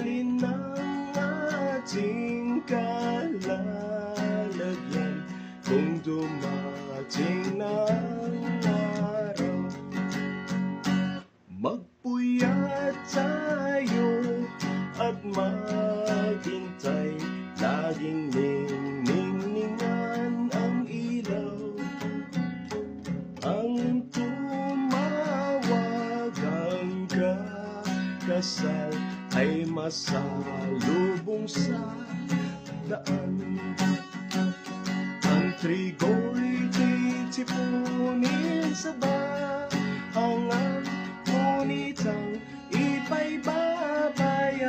alin ang ating kalalagyan kung dumating na ang araw. Magpuyat tayo at maghintay, laging ningningan ang ilaw. Ang tumawag ang kasal ay masalubong sa daan. Ang trigo'y titipunin sa bahangan, ngunit ang ipa'y babayaran